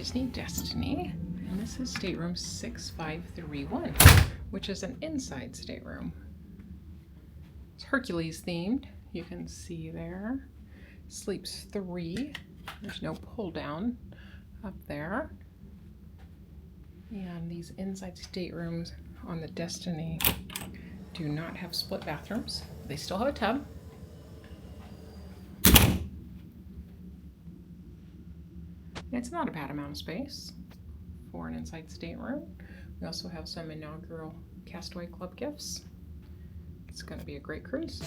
Disney Destiny, and this is Stateroom 6531, which is an inside stateroom. It's Hercules themed. You can see there. Sleeps 3. There's no pull down up there. And these inside staterooms on the Destiny do not have split bathrooms. They still have a tub. It's not a bad amount of space for an inside stateroom. We also have some inaugural Castaway Club gifts. It's going to be a great cruise.